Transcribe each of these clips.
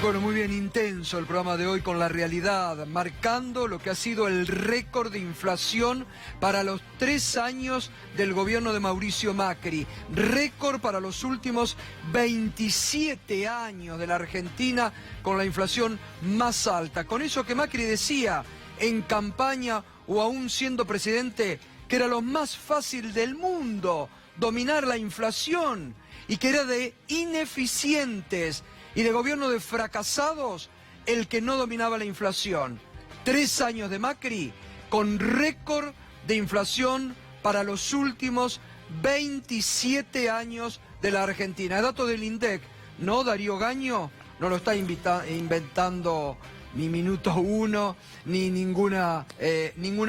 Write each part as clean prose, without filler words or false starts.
Bueno, muy bien, intenso el programa de hoy con la realidad, marcando lo que ha sido el récord de inflación para los 3 años del gobierno de Mauricio Macri. Récord para los últimos 27 años de la Argentina con la inflación más alta. Con eso que Macri decía en campaña o aún siendo presidente que era lo más fácil del mundo dominar la inflación y que era de ineficientes y de gobierno de fracasados el que no dominaba la inflación. 3 años de Macri con récord de inflación para los últimos 27 años de la Argentina. Dato del INDEC, ¿no? Darío Gaño no lo está inventando ni Minuto Uno, ni ninguna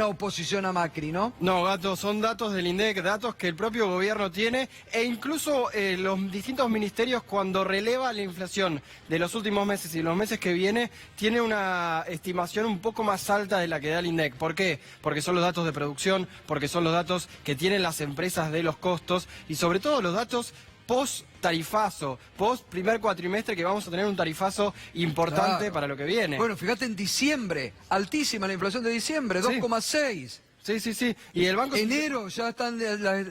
oposición a Macri, ¿no? No, Gato, son datos del INDEC, datos que el propio gobierno tiene, e incluso los distintos ministerios, cuando releva la inflación de los últimos meses y los meses que viene, tiene una estimación un poco más alta de la que da el INDEC. ¿Por qué? Porque son los datos de producción, porque son los datos que tienen las empresas de los costos y sobre todo los datos post-tarifazo, post-primer cuatrimestre, que vamos a tener un tarifazo importante, claro, para lo que viene. Bueno, fíjate en diciembre, altísima la inflación de diciembre, 2,6. Sí. Y el Banco Enero, ya están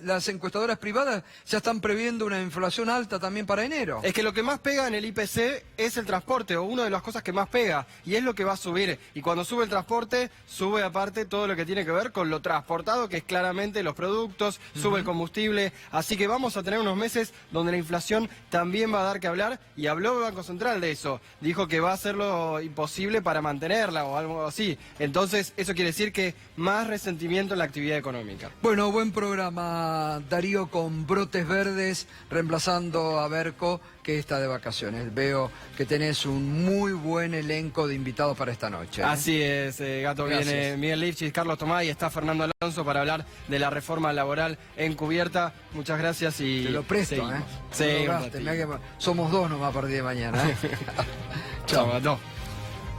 las encuestadoras privadas, ya están previendo una inflación alta también para enero. Es que lo que más pega en el IPC es el transporte, o una de las cosas que más pega, y es lo que va a subir. Y cuando sube el transporte, sube aparte todo lo que tiene que ver con lo transportado, que es claramente los productos, sube el combustible. Así que vamos a tener unos meses donde la inflación también va a dar que hablar, y habló el Banco Central de eso. Dijo que va a hacer lo imposible para mantenerla o algo así. Entonces, eso quiere decir que más resentimiento en la actividad económica. Bueno, buen programa, Darío, con Brotes Verdes, reemplazando a Berco, que está de vacaciones. Veo que tenés un muy buen elenco de invitados para esta noche, ¿eh? Así es, Gato. Gracias. Viene Miguel Lifchis, Carlos Tomás y está Fernando Alonso para hablar de la reforma laboral encubierta. Muchas gracias y... Te lo presto, seguimos. Sí, somos 2 nomás a partir de mañana, ¿eh? Chao, Gato.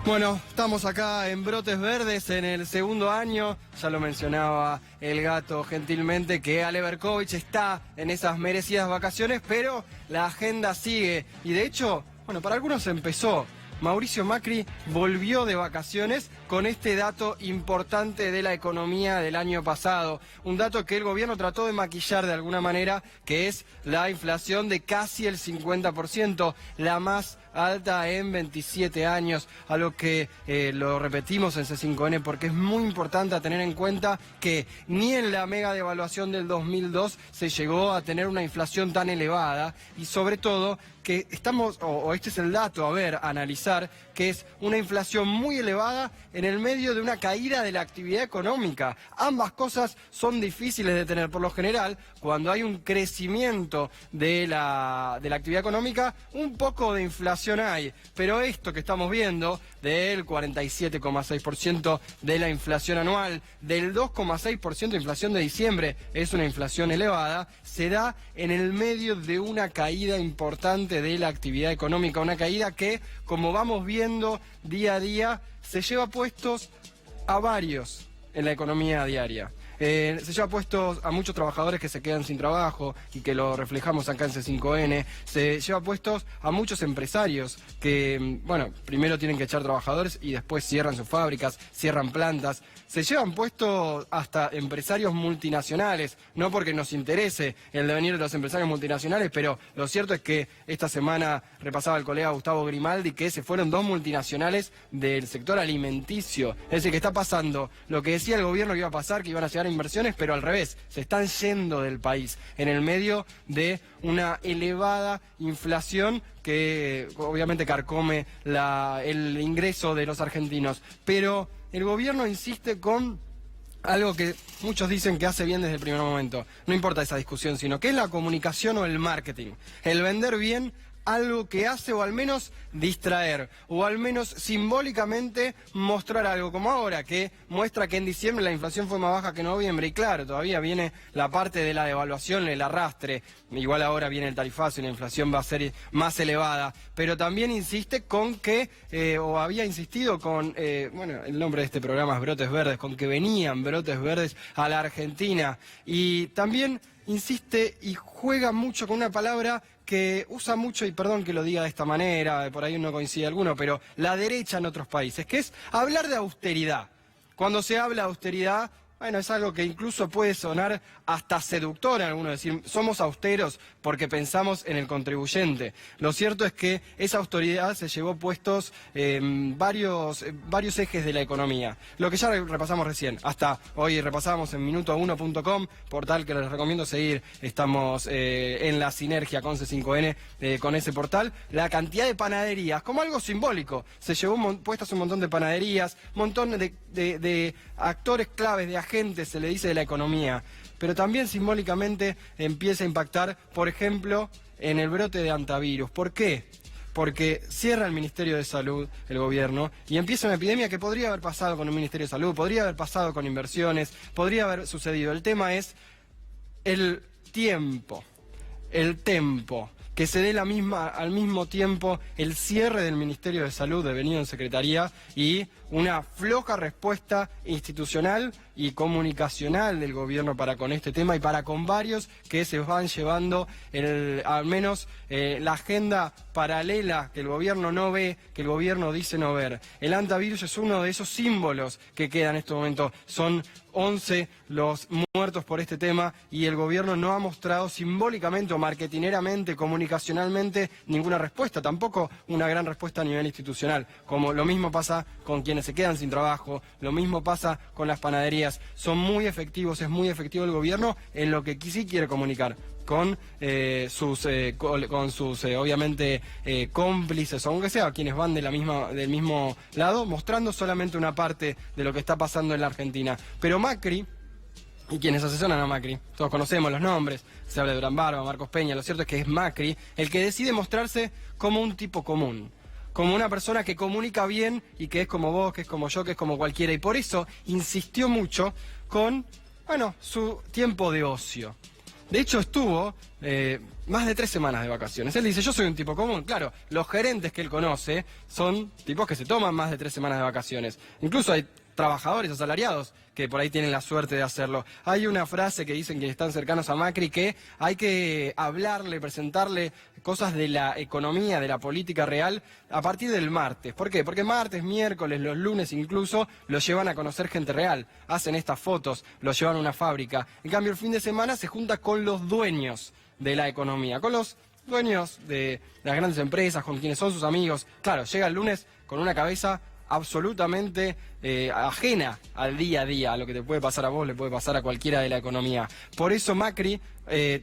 Bueno, estamos acá en Brotes Verdes en el segundo año. Ya lo mencionaba el Gato gentilmente que Ale Berkovich está en esas merecidas vacaciones, pero la agenda sigue. Y de hecho, bueno, para algunos empezó. Mauricio Macri volvió de vacaciones con este dato importante de la economía del año pasado. Un dato que el gobierno trató de maquillar de alguna manera, que es la inflación de casi el 50%, la más alta en 27 años, a lo que lo repetimos en C5N porque es muy importante a tener en cuenta que ni en la mega devaluación del 2002 se llegó a tener una inflación tan elevada y sobre todo que estamos, o este es el dato, analizar, que es una inflación muy elevada en el medio de una caída de la actividad económica. Ambas cosas son difíciles de tener. Por lo general, cuando hay un crecimiento de la actividad económica, un poco de inflación hay. Pero esto que estamos viendo, del 47,6% de la inflación anual, del 2,6% de inflación de diciembre, es una inflación elevada, se da en el medio de una caída importante de la actividad económica, una caída que, como vamos viendo día a día, se lleva puestos a varios en la economía diaria. Se lleva puestos a muchos trabajadores que se quedan sin trabajo y que lo reflejamos acá en C5N. Se lleva puestos a muchos empresarios que, bueno, primero tienen que echar trabajadores y después cierran sus fábricas, cierran plantas. Se llevan puestos hasta empresarios multinacionales, no porque nos interese el devenir de los empresarios multinacionales, pero lo cierto es que esta semana repasaba el colega Gustavo Grimaldi que se fueron 2 multinacionales del sector alimenticio. Es decir, que está pasando lo que decía el gobierno que iba a pasar, que iban a llegar inversiones, pero al revés, se están yendo del país en el medio de una elevada inflación que obviamente carcome el ingreso de los argentinos. Pero el gobierno insiste con algo que muchos dicen que hace bien desde el primer momento. No importa esa discusión, sino que es la comunicación o el marketing. El vender bien algo que hace, o al menos distraer, o al menos simbólicamente mostrar algo, como ahora, que muestra que en diciembre la inflación fue más baja que en noviembre, y claro, todavía viene la parte de la devaluación, el arrastre, igual ahora viene el tarifazo y la inflación va a ser más elevada, pero también insiste con que, o había insistido con, bueno, el nombre de este programa es Brotes Verdes, con que venían brotes verdes a la Argentina, y también insiste y juega mucho con una palabra que usa mucho, y perdón que lo diga de esta manera, por ahí no coincide alguno, pero la derecha en otros países, que es hablar de austeridad. Cuando se habla de austeridad, bueno, es algo que incluso puede sonar hasta seductor en algunos, decir, somos austeros porque pensamos en el contribuyente. Lo cierto es que esa austeridad se llevó puestos varios ejes de la economía. Lo que ya repasamos recién, hasta hoy repasábamos en minuto1.com, portal que les recomiendo seguir, estamos en la sinergia con C5N, con ese portal, la cantidad de panaderías, como algo simbólico, se llevó puestas un montón de panaderías, un montón de actores claves, de agentes, se le dice, de la economía, pero también simbólicamente empieza a impactar, por ejemplo, en el brote de antivirus. ¿Por qué? Porque cierra el Ministerio de Salud, el gobierno, y empieza una epidemia que podría haber pasado con un Ministerio de Salud, podría haber pasado con inversiones, podría haber sucedido. El tema es el tiempo, que se dé al mismo tiempo el cierre del Ministerio de Salud devenido en Secretaría y una floja respuesta institucional y comunicacional del gobierno para con este tema y para con varios que se van llevando al menos la agenda paralela que el gobierno no ve, que el gobierno dice no ver. El antivirus es uno de esos símbolos que queda en este momento. Son 11 los muertos por este tema y el gobierno no ha mostrado simbólicamente o marketineramente, comunicacionalmente, ninguna respuesta, tampoco una gran respuesta a nivel institucional. Como lo mismo pasa con quienes se quedan sin trabajo, lo mismo pasa con las panaderías. Son muy efectivos, es muy efectivo el gobierno en lo que sí quiere comunicar con sus obviamente cómplices, aunque sea quienes van del mismo lado, mostrando solamente una parte de lo que está pasando en la Argentina. Pero Macri y quienes asesoran a Macri, todos conocemos los nombres, se habla de Durán Barba, Marcos Peña, lo cierto es que es Macri el que decide mostrarse como un tipo común, como una persona que comunica bien y que es como vos, que es como yo, que es como cualquiera, y por eso insistió mucho con, bueno, su tiempo de ocio. De hecho, estuvo más de 3 semanas de vacaciones. Él dice, yo soy un tipo común. Claro, los gerentes que él conoce son tipos que se toman más de 3 semanas de vacaciones. Incluso hay trabajadores asalariados que por ahí tienen la suerte de hacerlo. Hay una frase que dicen que están cercanos a Macri, que hay que hablarle, presentarle cosas de la economía, de la política real, a partir del martes. ¿Por qué? Porque martes, miércoles, los lunes incluso, los llevan a conocer gente real. Hacen estas fotos, los llevan a una fábrica. En cambio, el fin de semana se junta con los dueños de la economía, con los dueños de las grandes empresas, con quienes son sus amigos. Claro, llega el lunes con una cabeza absolutamente ajena al día a día, a lo que te puede pasar a vos, le puede pasar a cualquiera de la economía. Por eso Macri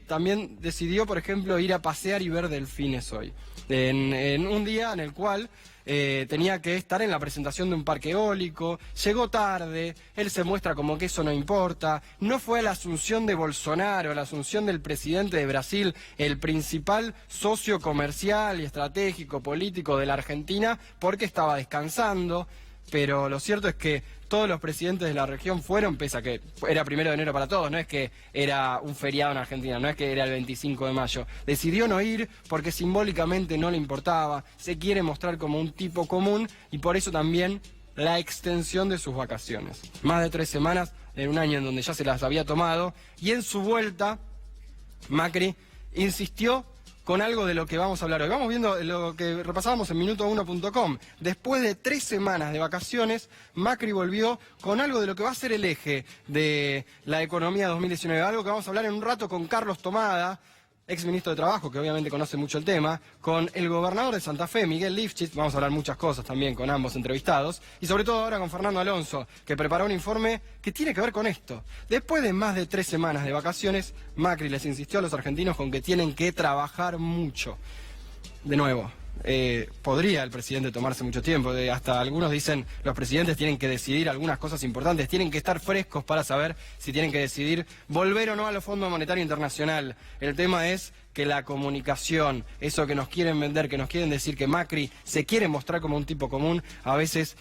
también decidió, por ejemplo, ir a pasear y ver delfines hoy, en un día en el cual tenía que estar en la presentación de un parque eólico, llegó tarde, él se muestra como que eso no importa, no fue a la asunción de Bolsonaro, a la asunción del presidente de Brasil, el principal socio comercial y estratégico político de la Argentina, porque estaba descansando, pero lo cierto es que todos los presidentes de la región fueron, pese a que era 1 de enero para todos, no es que era un feriado en Argentina, no es que era el 25 de mayo. Decidió no ir porque simbólicamente no le importaba, se quiere mostrar como un tipo común y por eso también la extensión de sus vacaciones. Más de 3 semanas en un año en donde ya se las había tomado y en su vuelta Macri insistió con algo de lo que vamos a hablar hoy. Vamos viendo lo que repasábamos en minuto1.com. Después de 3 semanas de vacaciones, Macri volvió con algo de lo que va a ser el eje de la economía 2019. Algo que vamos a hablar en un rato con Carlos Tomada, ex ministro de Trabajo, que obviamente conoce mucho el tema, con el gobernador de Santa Fe, Miguel Lifchit. Vamos a hablar muchas cosas también con ambos entrevistados. Y sobre todo ahora con Fernando Alonso, que preparó un informe que tiene que ver con esto. Después de más de 3 semanas de vacaciones, Macri les insistió a los argentinos con que tienen que trabajar mucho. De nuevo, podría el presidente tomarse mucho tiempo. Hasta algunos dicen, los presidentes tienen que decidir algunas cosas importantes, tienen que estar frescos para saber si tienen que decidir volver o no a los Fondos Monetario Internacional. El tema es que la comunicación, eso que nos quieren vender, que nos quieren decir que Macri se quiere mostrar como un tipo común, a veces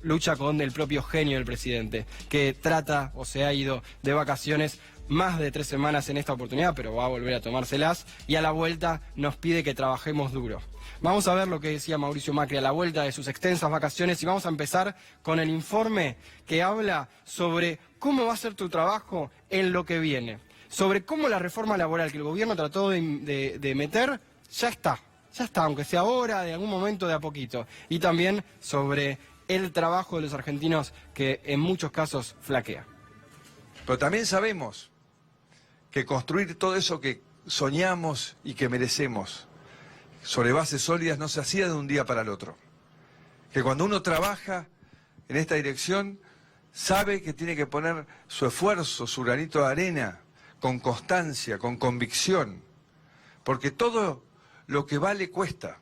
lucha con el propio genio del presidente, que trata o se ha ido de vacaciones más de 3 semanas en esta oportunidad, pero va a volver a tomárselas y a la vuelta nos pide que trabajemos duro. Vamos a ver lo que decía Mauricio Macri a la vuelta de sus extensas vacaciones y vamos a empezar con el informe que habla sobre cómo va a ser tu trabajo en lo que viene. sobre cómo la reforma laboral que el gobierno trató de meter ya está, aunque sea ahora, de algún momento, de a poquito. Y también sobre el trabajo de los argentinos que en muchos casos flaquea. Pero también sabemos que construir todo eso que soñamos y que merecemos sobre bases sólidas no se hacía de un día para el otro. Que cuando uno trabaja en esta dirección, sabe que tiene que poner su esfuerzo, su granito de arena, con constancia, con convicción. Porque todo lo que vale cuesta.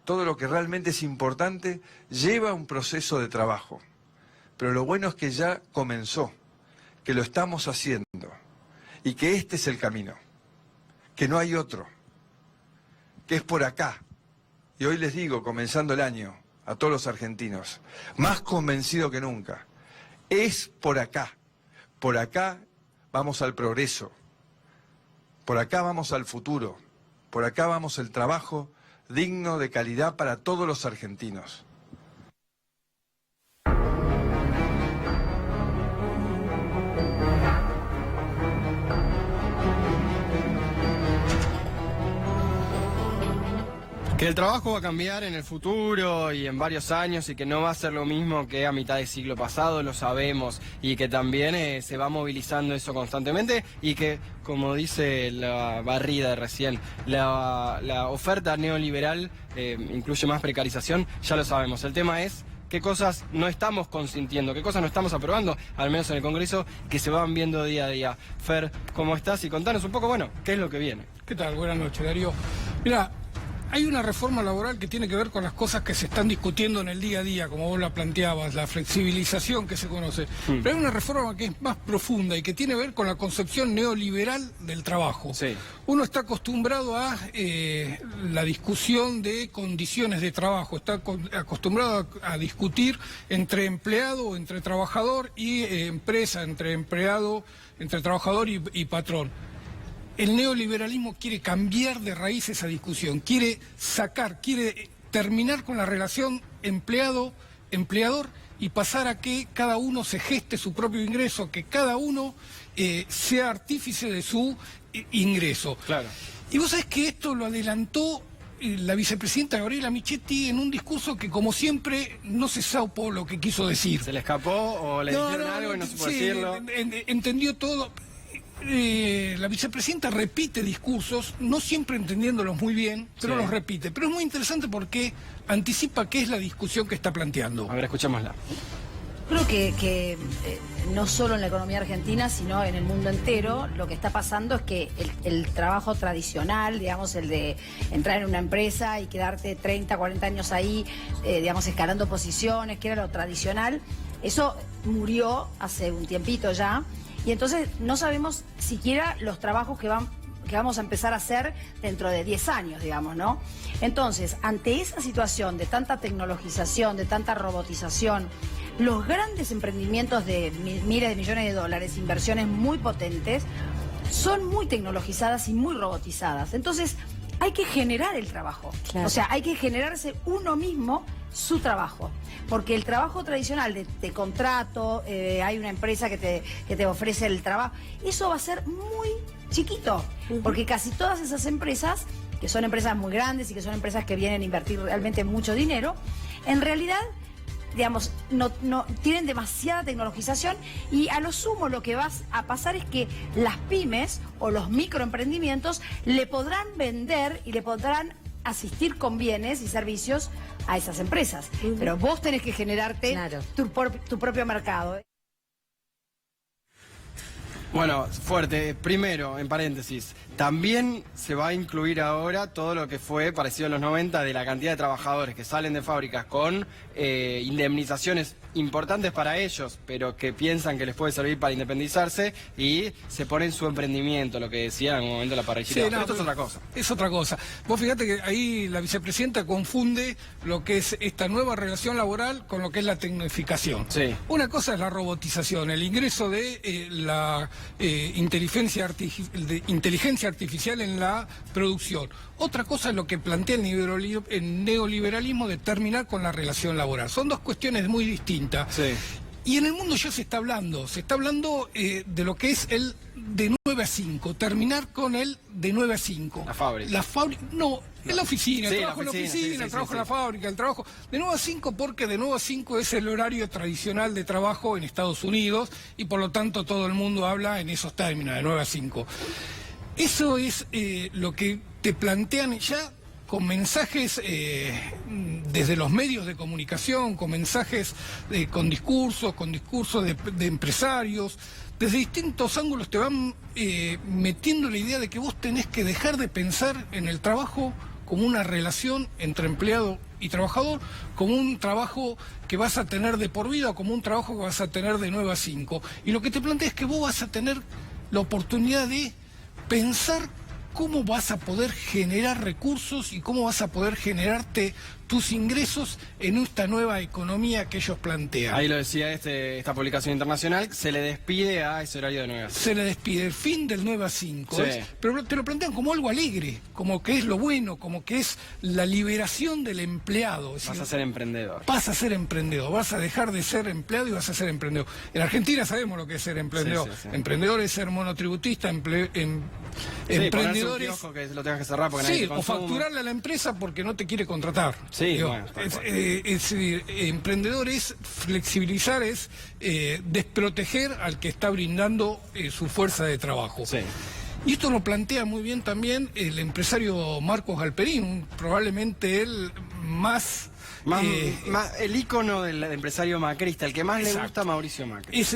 Todo lo que realmente es importante lleva un proceso de trabajo. Pero lo bueno es que ya comenzó, que lo estamos haciendo y que este es el camino, que no hay otro, que es por acá. Y hoy les digo, comenzando el año, a todos los argentinos, más convencido que nunca, es por acá vamos al progreso, por acá vamos al futuro, por acá vamos al trabajo digno de calidad para todos los argentinos. Que el trabajo va a cambiar en el futuro y en varios años y que no va a ser lo mismo que a mitad del siglo pasado, lo sabemos, y que también se va movilizando eso constantemente y que, como dice la Barrida recién, la oferta neoliberal incluye más precarización, ya lo sabemos. El tema es qué cosas no estamos consintiendo, qué cosas no estamos aprobando, al menos en el Congreso, que se van viendo día a día. Fer, ¿cómo estás? Y contanos un poco, bueno, ¿qué es lo que viene? ¿Qué tal? Buenas noches, Darío. Mira, hay una reforma laboral que tiene que ver con las cosas que se están discutiendo en el día a día, como vos la planteabas, la flexibilización que se conoce. Pero hay una reforma que es más profunda y que tiene que ver con la concepción neoliberal del trabajo. Sí. Uno está acostumbrado a la discusión de condiciones de trabajo, está acostumbrado a discutir entre empleado o entre trabajador y empresa, entre empleado, entre trabajador y patrón. El neoliberalismo quiere cambiar de raíz esa discusión, quiere terminar con la relación empleado-empleador y pasar a que cada uno se geste su propio ingreso, que cada uno sea artífice de su ingreso. Claro. Y vos sabés que esto lo adelantó la vicepresidenta Gabriela Michetti en un discurso que, como siempre, no se supo lo que quiso decir. ¿Se le escapó o le dijeron algo y no supo decirlo? Entendió todo. La vicepresidenta repite discursos, no siempre entendiéndolos muy bien, pero los repite. Pero es muy interesante porque anticipa qué es la discusión que está planteando. A ver, escuchémosla. Creo que no solo en la economía argentina, sino en el mundo entero, lo que está pasando es que el trabajo tradicional, digamos, el de entrar en una empresa y quedarte 30, 40 años ahí, digamos, escalando posiciones, que era lo tradicional, eso murió hace un tiempito ya. Y entonces no sabemos siquiera los trabajos que vamos a empezar a hacer dentro de 10 años, digamos, ¿no? Entonces, ante esa situación de tanta tecnologización, de tanta robotización, los grandes emprendimientos de miles de millones de dólares, inversiones muy potentes, son muy tecnologizadas y muy robotizadas. Entonces, hay que generar el trabajo. Claro. O sea, hay que generarse uno mismo su trabajo. Porque el trabajo tradicional de contrato, hay una empresa que te ofrece el trabajo, eso va a ser muy chiquito. Porque casi todas esas empresas, que son empresas muy grandes y que son empresas que vienen a invertir realmente mucho dinero, en realidad, digamos, no tienen demasiada tecnologización y a lo sumo lo que va a pasar es que las pymes o los microemprendimientos le podrán vender y le podrán asistir con bienes y servicios a esas empresas. Pero vos tenés que generarte tu propio mercado. Bueno, fuerte. Primero, en paréntesis, también se va a incluir ahora todo lo que fue parecido a los 90 de la cantidad de trabajadores que salen de fábricas con indemnizaciones importantes para ellos, pero que piensan que les puede servir para independizarse y se ponen su emprendimiento, lo que decía en un momento la parrillita. Sí, no, esto es otra cosa. Es otra cosa. Vos fíjate que ahí la vicepresidenta confunde lo que es esta nueva relación laboral con lo que es la tecnificación. Sí. Una cosa es la robotización, el ingreso de la inteligencia artificial en la producción. Otra cosa es lo que plantea el neoliberalismo de terminar con la relación laboral. Son dos cuestiones muy distintas. Sí. Y en el mundo ya se está hablando de lo que es el de nueva 9 a 5, terminar con el de 9 a 5. La fábrica. No, en la oficina, Sí, el trabajo en la oficina, el trabajo en la fábrica, el trabajo de 9 a 5, porque de 9 a 5 es el horario tradicional de trabajo en Estados Unidos y por lo tanto todo el mundo habla en esos términos, de 9 a 5. Eso es lo que te plantean ya con mensajes desde los medios de comunicación, con mensajes, con discursos de empresarios. Desde distintos ángulos te van metiendo la idea de que vos tenés que dejar de pensar en el trabajo como una relación entre empleado y trabajador, como un trabajo que vas a tener de por vida o como un trabajo que vas a tener de 9 a 5. Y lo que te plantea es que vos vas a tener la oportunidad de pensar cómo vas a poder generar recursos y cómo vas a poder generarte tus ingresos en esta nueva economía que ellos plantean. Ahí lo decía esta publicación internacional, se le despide a ese horario de 9 a 5. Se le despide el fin del 9 a 5, Sí. pero te lo plantean como algo alegre, como que es lo bueno, como que es la liberación del empleado. Es Vas decir, a ser emprendedor. vas a ser emprendedor, vas a dejar de ser empleado y vas a ser emprendedor. En Argentina sabemos lo que es ser emprendedor. Sí, sí, sí. Emprendedor es ser monotributista, Sí, emprendedor ponerse un es... kiosco que lo tengas que cerrar porque nadie Sí, te o consume. facturarle a la empresa porque no te quiere contratar. Sí, Digo, bueno, tal cual. es decir, emprendedor es flexibilizar, es desproteger al que está brindando su fuerza de trabajo. Sí. Y esto lo plantea muy bien también el empresario Marcos Galperín, probablemente el más... el ícono del empresario macrista, el que más le Exacto. gusta a Mauricio Macri. es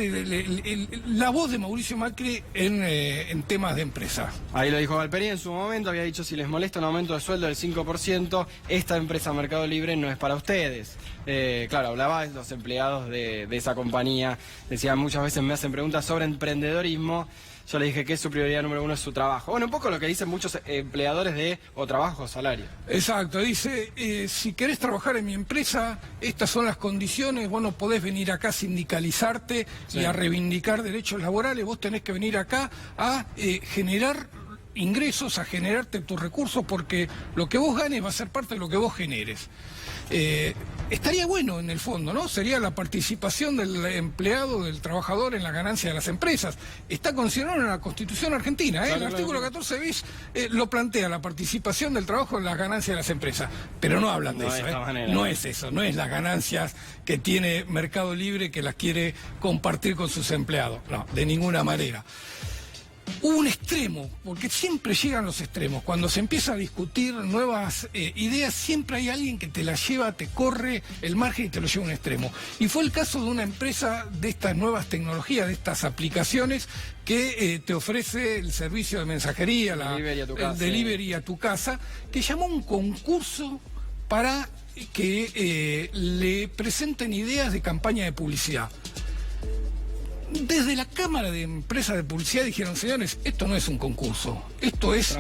la voz de Mauricio Macri en temas de empresa. Ahí lo dijo Galperín en su momento, había dicho: si les molesta un aumento de sueldo del 5%, esta empresa Mercado Libre no es para ustedes. Claro, hablaba de los empleados de esa compañía, decía: muchas veces me hacen preguntas sobre emprendedorismo. Yo le dije que su prioridad número 1 es su trabajo. Bueno, un poco lo que dicen muchos empleadores de o trabajo o salario. Exacto, dice, si querés trabajar en mi empresa, estas son las condiciones, vos no podés venir acá a sindicalizarte Sí. y a reivindicar derechos laborales, vos tenés que venir acá a generar ingresos, a generarte tus recursos, porque lo que vos ganes va a ser parte de lo que vos generes. Estaría bueno en el fondo, ¿no? Sería la participación del empleado, del trabajador en la ganancia de las empresas. Está considerado en la Constitución argentina, ¿eh? Claro, El artículo 14 bis lo plantea, la participación del trabajo en las ganancias de las empresas. Pero no hablan de No, eso, de esta manera. No es eso, no es las ganancias que tiene Mercado Libre que las quiere compartir con sus empleados. No, de ninguna manera. Hubo un extremo, porque siempre llegan los extremos. Cuando se empieza a discutir nuevas ideas, siempre hay alguien que te la lleva, te corre el margen y te lo lleva a un extremo. Y fue el caso de una empresa de estas nuevas tecnologías, de estas aplicaciones que te ofrece el servicio de mensajería, el delivery a tu casa, que llamó a un concurso para que le presenten ideas de campaña de publicidad. Desde la Cámara de Empresas de Publicidad dijeron: señores, esto no es un concurso, esto es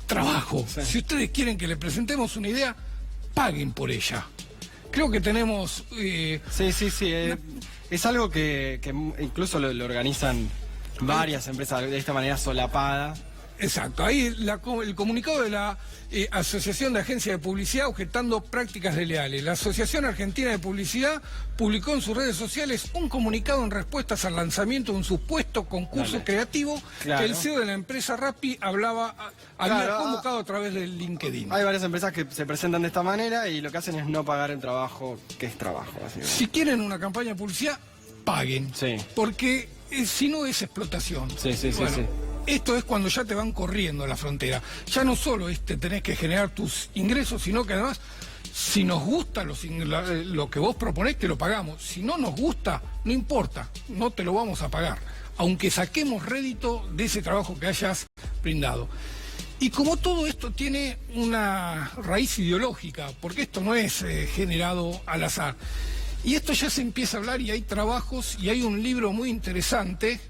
trabajo. Sí. Si ustedes quieren que le presentemos una idea, paguen por ella. Creo que tenemos... Sí. Es algo que incluso lo organizan varias empresas de esta manera solapada. Exacto, ahí el comunicado de la Asociación de Agencias de Publicidad objetando prácticas desleales. La Asociación Argentina de Publicidad publicó en sus redes sociales un comunicado en respuestas al lanzamiento de un supuesto concurso creativo Claro. que el CEO de la empresa Rappi había convocado a través del LinkedIn. Hay varias empresas que se presentan de esta manera y lo que hacen es no pagar el trabajo, que es trabajo, básicamente. Si quieren una campaña de publicidad, paguen. Sí. Porque si no es explotación. Sí. Esto es cuando ya te van corriendo a la frontera. Ya no solo tenés que generar tus ingresos, sino que además, si nos gusta lo que vos proponés, te lo pagamos. Si no nos gusta, no importa, no te lo vamos a pagar, aunque saquemos rédito de ese trabajo que hayas brindado. Y como todo esto tiene una raíz ideológica, porque esto no es generado al azar. Y esto ya se empieza a hablar y hay trabajos y hay un libro muy interesante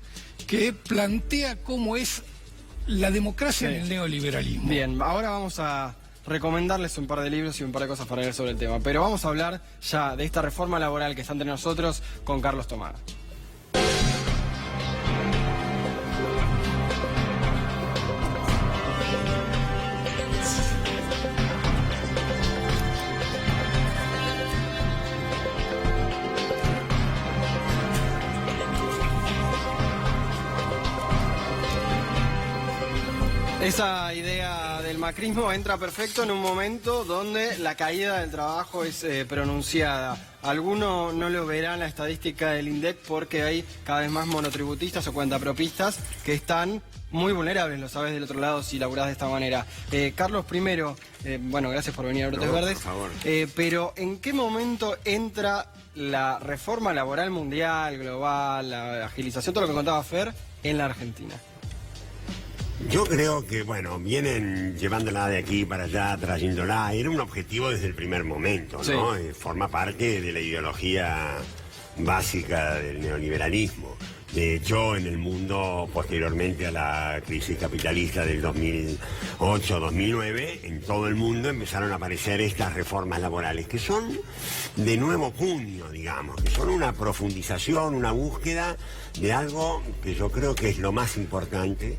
que plantea cómo es la democracia en el neoliberalismo. Bien, ahora vamos a recomendarles un par de libros y un par de cosas para leer sobre el tema, pero vamos a hablar ya de esta reforma laboral que está entre nosotros con Carlos Tomar. Esa idea del macrismo entra perfecto en un momento donde la caída del trabajo es pronunciada. Algunos no lo verán en la estadística del INDEC porque hay cada vez más monotributistas o cuentapropistas que están muy vulnerables, lo sabes del otro lado si laburás de esta manera. Carlos, primero, bueno, gracias por venir a Brotes Verdes. Por favor. Pero ¿en qué momento entra la reforma laboral mundial, global, la agilización, todo lo que contaba Fer, en la Argentina? Yo creo que, bueno, vienen llevándola de aquí para allá, trayéndola. Era un objetivo desde el primer momento, ¿no? Sí. Forma parte de la ideología básica del neoliberalismo. De hecho, en el mundo, posteriormente a la crisis capitalista del 2008-2009, en todo el mundo empezaron a aparecer estas reformas laborales, que son de nuevo cuño, digamos, que son una profundización, una búsqueda de algo que yo creo que es lo más importante,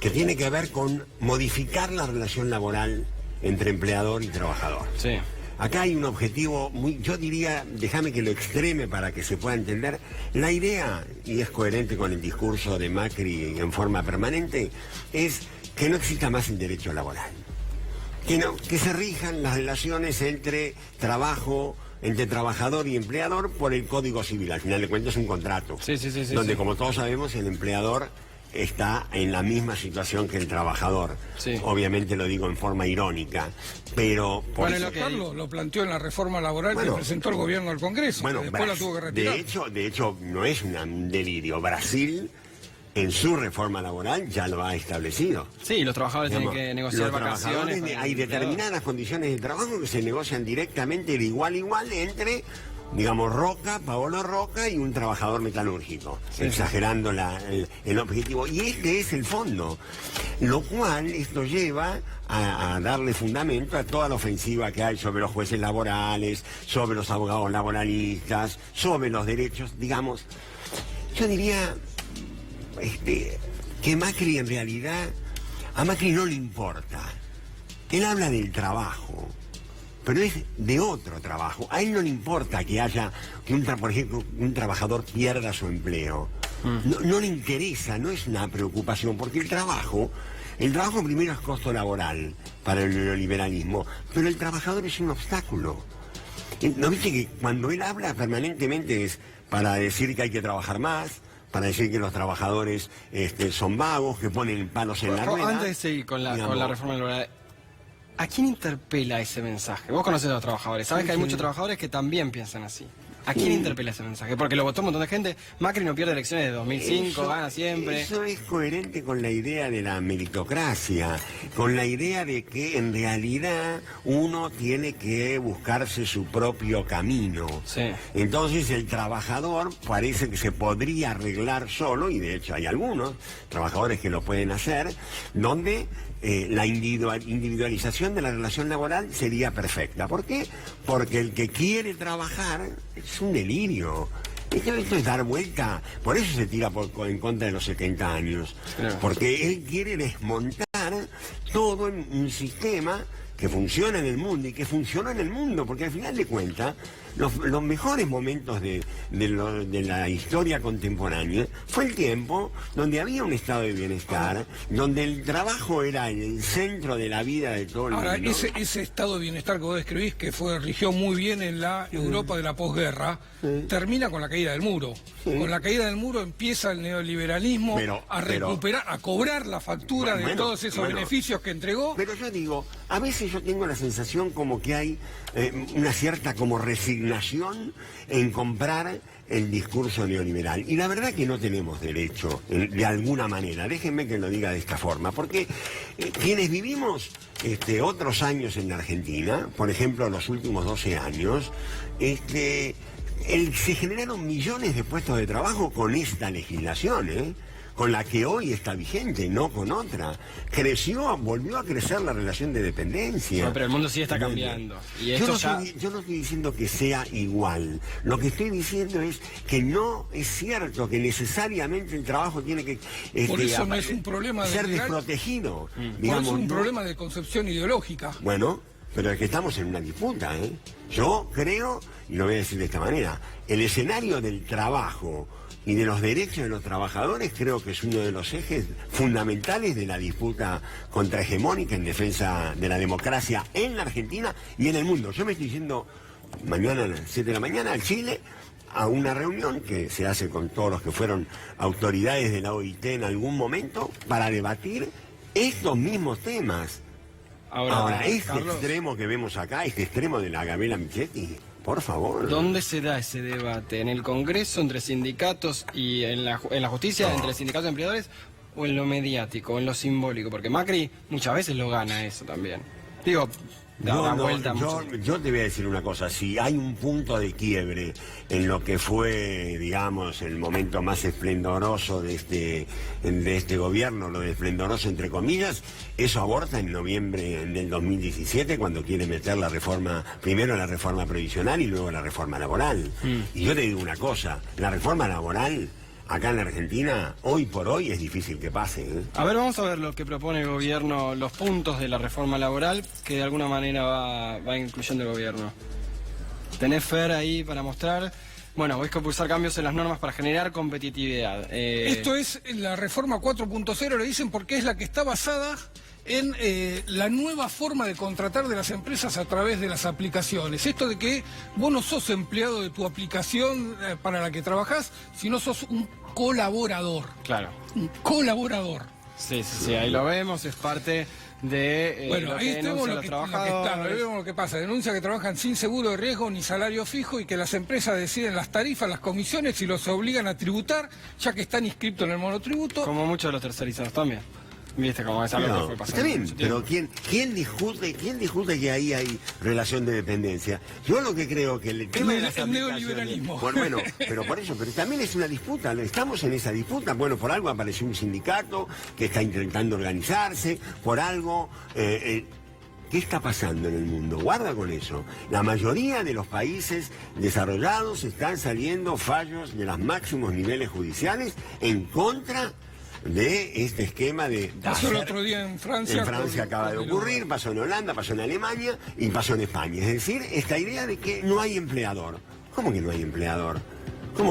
que tiene que ver con modificar la relación laboral entre empleador y trabajador. Sí. Acá hay un objetivo muy, yo diría, déjame que lo extreme para que se pueda entender. La idea, y es coherente con el discurso de Macri en forma permanente, es que no exista más el derecho laboral. Que se rijan las relaciones entre trabajo, entre trabajador y empleador por el Código Civil. Al final de cuentas es un contrato. Sí, donde, como todos sabemos, el empleador está en la misma situación que el trabajador. Sí. Obviamente lo digo en forma irónica, pero... Bueno, Carlos lo planteó en la reforma laboral que presentó el gobierno al Congreso, Bueno, que después la tuvo que retirar. De hecho, no es un delirio. Brasil, en su reforma laboral, ya lo ha establecido. Sí, los trabajadores Digamos, tienen que negociar los vacaciones. trabajadores, hay determinadas condiciones de trabajo que se negocian directamente de igual a igual entre, digamos, Paolo Roca y un trabajador metalúrgico, exagerando el objetivo. Y este es el fondo, lo cual esto lleva a darle fundamento a toda la ofensiva que hay sobre los jueces laborales, sobre los abogados laboralistas, sobre los derechos, digamos. Yo diría que Macri en realidad, a Macri no le importa. Él habla del trabajo, pero es de otro trabajo. A él no le importa que haya, por ejemplo, un trabajador pierda su empleo. No le interesa, no es una preocupación, porque el trabajo primero es costo laboral para el neoliberalismo, pero el trabajador es un obstáculo. ¿No viste que cuando él habla permanentemente es para decir que hay que trabajar más, para decir que los trabajadores son vagos, que ponen palos en la rueda? Antes de seguir con la reforma laboral, ¿a quién interpela ese mensaje? Vos conocés a los trabajadores, sabés que hay muchos trabajadores que también piensan así. ¿A quién interpela ese mensaje? Porque lo votó un montón de gente. Macri no pierde elecciones de 2005, gana siempre. Eso es coherente con la idea de la meritocracia, con la idea de que en realidad uno tiene que buscarse su propio camino. Sí. Entonces el trabajador parece que se podría arreglar solo, y de hecho hay algunos trabajadores que lo pueden hacer, donde la individualización de la relación laboral sería perfecta. ¿Por qué? Porque el que quiere trabajar es un delirio. Esto es dar vuelta. Por eso se tira en contra de los 70 años. Claro. Porque él quiere desmontar todo un sistema que funciona en el mundo y que funcionó en el mundo, porque al final de cuentas los mejores momentos de la historia contemporánea fue el tiempo donde había un estado de bienestar, donde el trabajo era el centro de la vida de todo el mundo. Ahora, ese estado de bienestar que vos describís, que rigió muy bien en la Europa de la posguerra, termina con la caída del muro. Con la caída del muro empieza el neoliberalismo a recuperar, a cobrar la factura de todos esos beneficios que entregó. Pero yo digo, a veces yo tengo la sensación como que hay una cierta como resignación en comprar el discurso neoliberal. Y la verdad que no tenemos derecho, de alguna manera, déjenme que lo diga de esta forma, porque quienes vivimos otros años en la Argentina, por ejemplo los últimos 12 años, se generaron millones de puestos de trabajo con esta legislación, con la que hoy está vigente, no con otra. Volvió a crecer la relación de dependencia. No, pero el mundo sí está cambiando. Y yo no estoy diciendo que sea igual. Lo que estoy diciendo es que no es cierto que necesariamente el trabajo tiene que por eso no es un problema ser desprotegido. Digamos, por eso es un problema de concepción ideológica. Bueno, pero es que estamos en una disputa, Yo creo, y lo voy a decir de esta manera, el escenario del trabajo y de los derechos de los trabajadores, creo que es uno de los ejes fundamentales de la disputa contrahegemónica en defensa de la democracia en la Argentina y en el mundo. Yo me estoy yendo mañana a las 7 de la mañana al Chile a una reunión que se hace con todos los que fueron autoridades de la OIT en algún momento para debatir estos mismos temas. Ahora este Carlos, extremo que vemos acá, este extremo de la Gabriela Michetti, por favor. ¿dónde se da ese debate? ¿En el Congreso, entre sindicatos y en la justicia, entre sindicatos y empleadores? ¿O en lo mediático, o en lo simbólico? Porque Macri muchas veces lo gana eso también. Digo, da vuelta mucho. Yo te voy a decir una cosa, si hay un punto de quiebre en lo que fue, digamos, el momento más esplendoroso de este gobierno, lo de esplendoroso entre comillas, eso aborta en noviembre del 2017 cuando quiere meter la reforma, primero la reforma previsional y luego la reforma laboral. Y yo te digo una cosa, la reforma laboral acá en la Argentina, hoy por hoy, es difícil que pase, ¿eh? A ver, vamos a ver lo que propone el gobierno, los puntos de la reforma laboral que de alguna manera va incluyendo el gobierno. ¿Tenés, Fer, ahí para mostrar? Bueno, voy a impulsar cambios en las normas para generar competitividad. Esto es la reforma 4.0, le dicen, porque es la que está basada en la nueva forma de contratar de las empresas a través de las aplicaciones. Esto de que vos no sos empleado de tu aplicación para la que trabajás, sino sos un colaborador. Claro. Un colaborador. Sí, ahí lo vemos, es parte de bueno, lo ahí que tenemos denuncian los trabajadores. vemos lo que pasa. Denuncia que trabajan sin seguro de riesgo ni salario fijo y que las empresas deciden las tarifas, las comisiones y los obligan a tributar, ya que están inscritos en el monotributo. Como muchos de los tercerizados también. Viste cómo es algo que fue pasando. Está bien, pero ¿quién discute que ahí hay relación de dependencia? Yo lo que creo que el tema de las neoliberalismo. Bueno, pero por eso, pero también es una disputa, estamos en esa disputa. Bueno, por algo apareció un sindicato que está intentando organizarse, por algo. ¿Qué está pasando en el mundo? Guarda con eso. La mayoría de los países desarrollados están saliendo fallos de los máximos niveles judiciales en contra de este esquema de... Pasó el otro día en Francia. En Francia acaba de ocurrir, pasó en Holanda, pasó en Alemania y pasó en España. Es decir, esta idea de que no hay empleador. ¿Cómo que no hay empleador?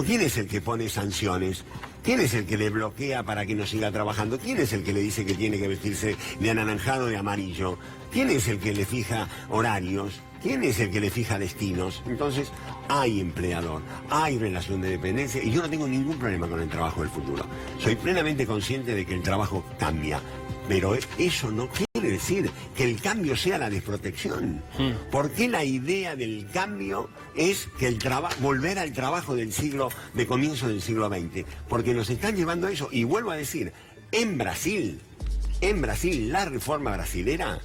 ¿Quién es el que pone sanciones? ¿Quién es el que le bloquea para que no siga trabajando? ¿Quién es el que le dice que tiene que vestirse de anaranjado o de amarillo? ¿Quién es el que le fija horarios? ¿Quién es el que le fija destinos? Entonces, hay empleador, hay relación de dependencia y yo no tengo ningún problema con el trabajo del futuro. Soy plenamente consciente de que el trabajo cambia, pero eso no quiere decir que el cambio sea la desprotección. ¿Por qué la idea del cambio es que volver al trabajo de comienzo del siglo XX? Porque nos están llevando a eso. Y vuelvo a decir, en Brasil, la reforma brasilera,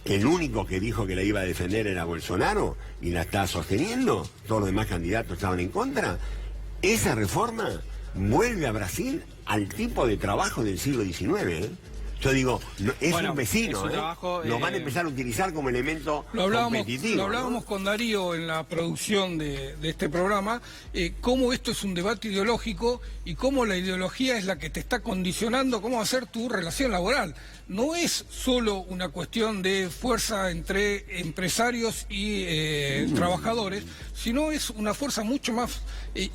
que el único que dijo que la iba a defender era Bolsonaro y la está sosteniendo, todos los demás candidatos estaban en contra, esa reforma vuelve a Brasil al tipo de trabajo del siglo XIX, ¿eh? Yo digo, es un vecino, lo van a empezar a utilizar como elemento competitivo. Lo hablábamos con Darío en la producción de este programa, cómo esto es un debate ideológico y cómo la ideología es la que te está condicionando cómo va a ser tu relación laboral. No es solo una cuestión de fuerza entre empresarios y trabajadores, sino es una fuerza mucho más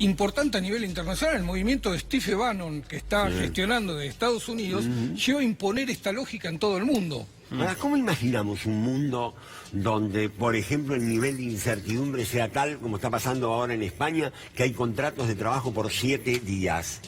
importante a nivel internacional. El movimiento de Steve Bannon, que está gestionando de Estados Unidos, lleva a imponer esta lógica en todo el mundo. Ahora, ¿cómo imaginamos un mundo donde, por ejemplo, el nivel de incertidumbre sea tal, como está pasando ahora en España, que hay contratos de trabajo por 7 días?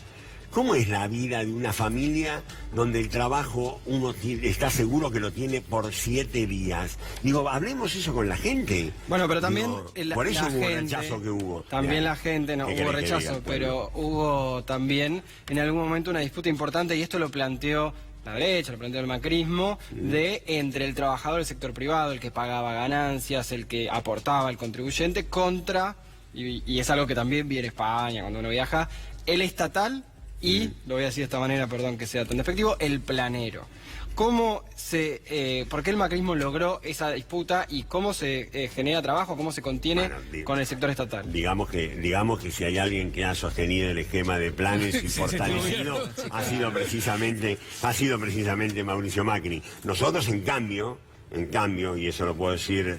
¿Cómo es la vida de una familia donde el trabajo uno está seguro que lo tiene por 7 días? Digo, hablemos eso con la gente. Bueno, pero también por eso la hubo gente, el rechazo que hubo. También la gente, no hubo rechazo, pero hubo también en algún momento una disputa importante y esto lo planteó la derecha, lo planteó el macrismo, de entre el trabajador del sector privado, el que pagaba ganancias, el que aportaba al contribuyente, contra, y es algo que también viene España cuando uno viaja, el estatal y, lo voy a decir de esta manera, perdón que sea tan efectivo, el planero. ¿Por qué el macrismo logró esa disputa y cómo se genera trabajo, cómo se contiene con el sector estatal? Digamos que si hay alguien que ha sostenido el esquema de planes y fortalecido, ha sido precisamente Mauricio Macri. Nosotros, en cambio, y eso lo puedo decir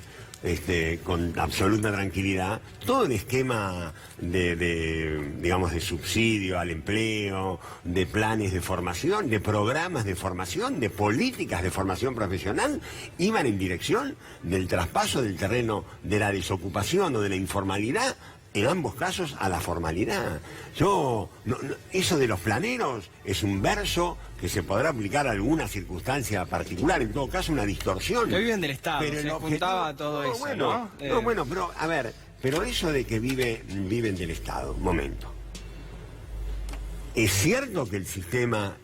con absoluta tranquilidad todo el esquema digamos, de subsidio al empleo, de planes de formación, de programas de formación, de políticas de formación profesional, iban en dirección del traspaso del terreno de la desocupación o de la informalidad, en ambos casos a la formalidad. Eso de los planeros es un verso que se podrá aplicar a alguna circunstancia particular, en todo caso una distorsión. Que viven del Estado, pero se juntaba todo eso, bueno, ¿no? Bueno, pero a ver, pero eso de que viven del Estado, un momento. Es cierto que el sistema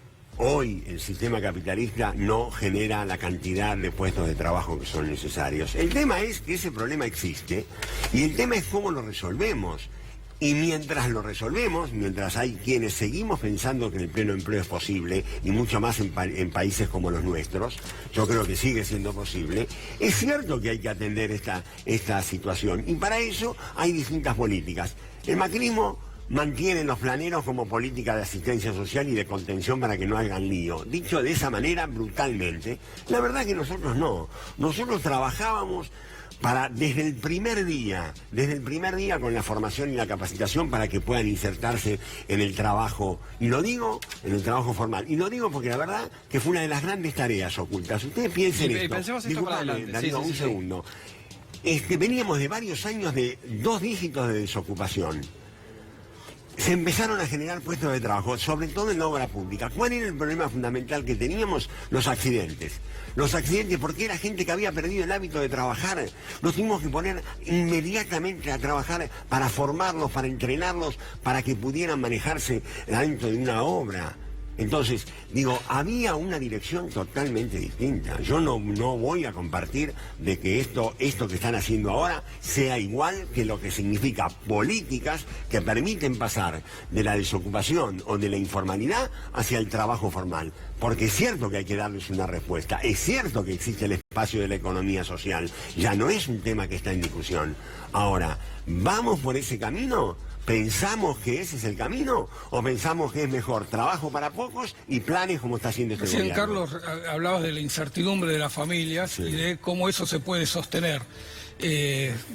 capitalista no genera la cantidad de puestos de trabajo que son necesarios. El tema es que ese problema existe y el tema es cómo lo resolvemos. Y mientras lo resolvemos, mientras hay quienes seguimos pensando que el pleno empleo es posible, y mucho más en países como los nuestros, yo creo que sigue siendo posible, es cierto que hay que atender esta situación. Y para eso hay distintas políticas. El macrismo mantiene los planeros como política de asistencia social y de contención para que no hagan lío. Dicho de esa manera, brutalmente, la verdad es que nosotros no. Nosotros trabajábamos desde el primer día con la formación y la capacitación para que puedan insertarse en el trabajo, y lo digo, en el trabajo formal. Y lo digo porque la verdad que fue una de las grandes tareas ocultas. Ustedes piensen esto. Pensemos esto para adelante. Darío, un segundo. Veníamos de varios años de 2 dígitos de desocupación. Se empezaron a generar puestos de trabajo, sobre todo en la obra pública. ¿Cuál era el problema fundamental que teníamos? Los accidentes. Los accidentes, porque era gente que había perdido el hábito de trabajar. Nos tuvimos que poner inmediatamente a trabajar para formarlos, para entrenarlos, para que pudieran manejarse dentro de una obra. Entonces, digo, había una dirección totalmente distinta. Yo no voy a compartir de que esto que están haciendo ahora sea igual que lo que significa políticas que permiten pasar de la desocupación o de la informalidad hacia el trabajo formal. Porque es cierto que hay que darles una respuesta, es cierto que existe el espacio de la economía social, ya no es un tema que está en discusión. Ahora, ¿vamos por ese camino? ¿Pensamos que ese es el camino o pensamos que es mejor trabajo para pocos y planes como está haciendo este gobierno? Carlos, hablabas de la incertidumbre de las familias, sí, y de cómo eso se puede sostener.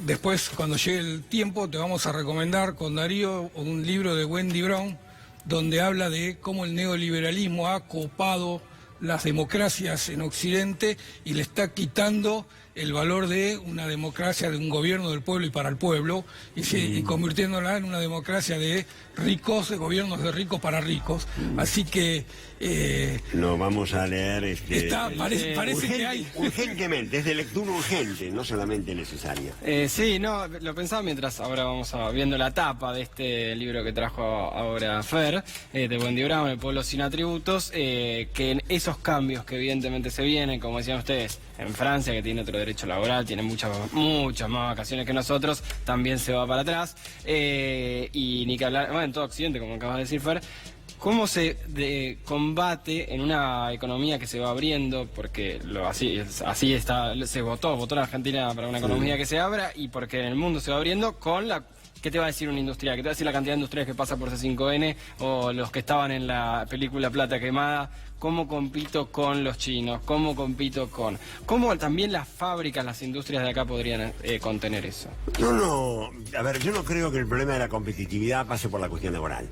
Después, cuando llegue el tiempo, te vamos a recomendar con Darío un libro de Wendy Brown, donde habla de cómo el neoliberalismo ha copado las democracias en Occidente y le está quitando el valor de una democracia, de un gobierno del pueblo y para el pueblo, y convirtiéndola en una democracia de ricos, de gobiernos de ricos para ricos. Así que... lo vamos a leer... parece que hay... Urgentemente, es de lectura urgente, no solamente necesaria. Lo pensaba mientras ahora vamos viendo la tapa de este libro que trajo ahora Fer, de Wendy Brown, El pueblo sin atributos, que en esos cambios que evidentemente se vienen, como decían ustedes, en Francia, que tiene otro derecho laboral, tiene muchas más vacaciones que nosotros, también se va para atrás, y ni que hablar, bueno, en todo Occidente, como acabas de decir, Fer, cómo se combate en una economía que se va abriendo, porque así está, votó la Argentina para una economía que se abra, y porque en el mundo se va abriendo con la... ¿Qué te va a decir un industrial? ¿Qué te va a decir la cantidad de industriales que pasa por C5N o los que estaban en la película Plata Quemada? ¿Cómo compito con los chinos? ¿Cómo compito con...? ¿Cómo también las fábricas, las industrias de acá podrían contener eso? Yo no creo que el problema de la competitividad pase por la cuestión laboral.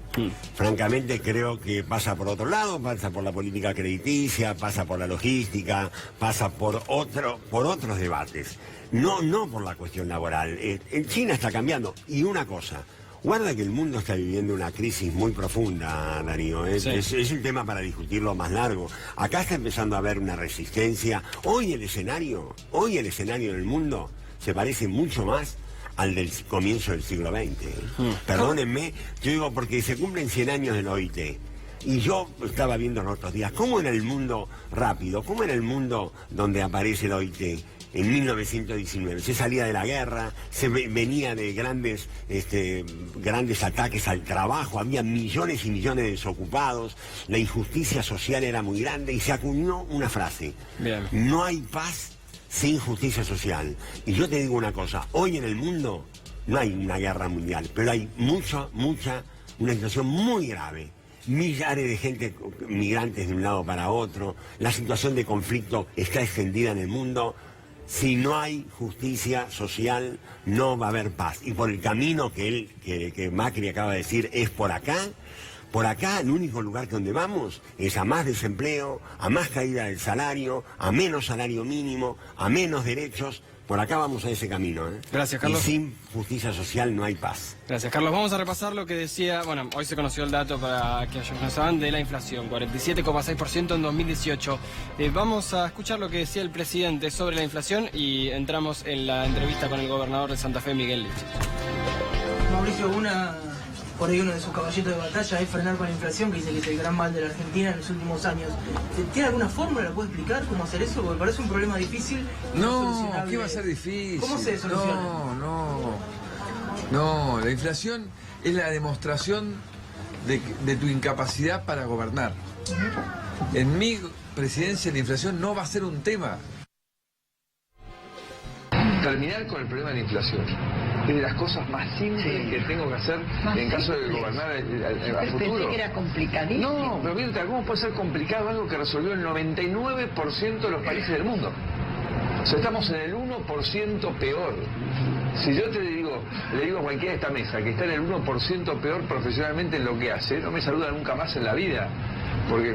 Francamente creo que pasa por otro lado, pasa por la política crediticia, pasa por la logística, pasa por otros debates. No por la cuestión laboral. En China está cambiando. Y una cosa, guarda que el mundo está viviendo una crisis muy profunda, Darío. Sí. Es un tema para discutirlo más largo. Acá está empezando a haber una resistencia. Hoy el escenario del mundo se parece mucho más al del comienzo del siglo XX. Perdónenme, yo digo porque se cumplen 100 años del OIT. Y yo estaba viendo en otros días cómo era el mundo rápido, cómo era el mundo donde aparece el OIT. En 1919 se salía de la guerra, se venía de grandes ataques al trabajo, había millones y millones de desocupados, la injusticia social era muy grande y se acuñó una frase: bien, no hay paz sin justicia social. Y yo te digo una cosa, hoy en el mundo no hay una guerra mundial, pero hay una situación muy grave. Millares de gente, migrantes de un lado para otro, la situación de conflicto está extendida en el mundo. Si no hay justicia social, no va a haber paz. Y por el camino que Macri acaba de decir, es por acá, el único lugar que donde vamos es a más desempleo, a más caída del salario, a menos salario mínimo, a menos derechos. Por acá vamos a ese camino, ¿eh? Gracias, Carlos. Y sin justicia social no hay paz. Gracias, Carlos. Vamos a repasar lo que decía, bueno, hoy se conoció el dato para que no saben de la inflación, 47,6% en 2018. Vamos a escuchar lo que decía el presidente sobre la inflación y entramos en la entrevista con el gobernador de Santa Fe, Miguel Lich. Mauricio, por ahí uno de sus caballitos de batalla es frenar con la inflación, que dice que es el gran mal de la Argentina en los últimos años. ¿Tiene alguna fórmula? ¿La puede explicar cómo hacer eso? Porque parece un problema difícil. No, ¿qué va a ser difícil? ¿Cómo se soluciona? No, la inflación es la demostración de tu incapacidad para gobernar. En mi presidencia la inflación no va a ser un tema. Terminar con el problema de la inflación es de las cosas más simples que tengo que hacer en caso de gobernar a futuro. Pensé que era complicadísimo. No, pero Mirta, ¿cómo puede ser complicado algo que resolvió el 99% de los países del mundo? O sea, estamos en el 1% peor. Si yo le digo a cualquiera de esta mesa que está en el 1% peor profesionalmente en lo que hace, no me saluda nunca más en la vida. Porque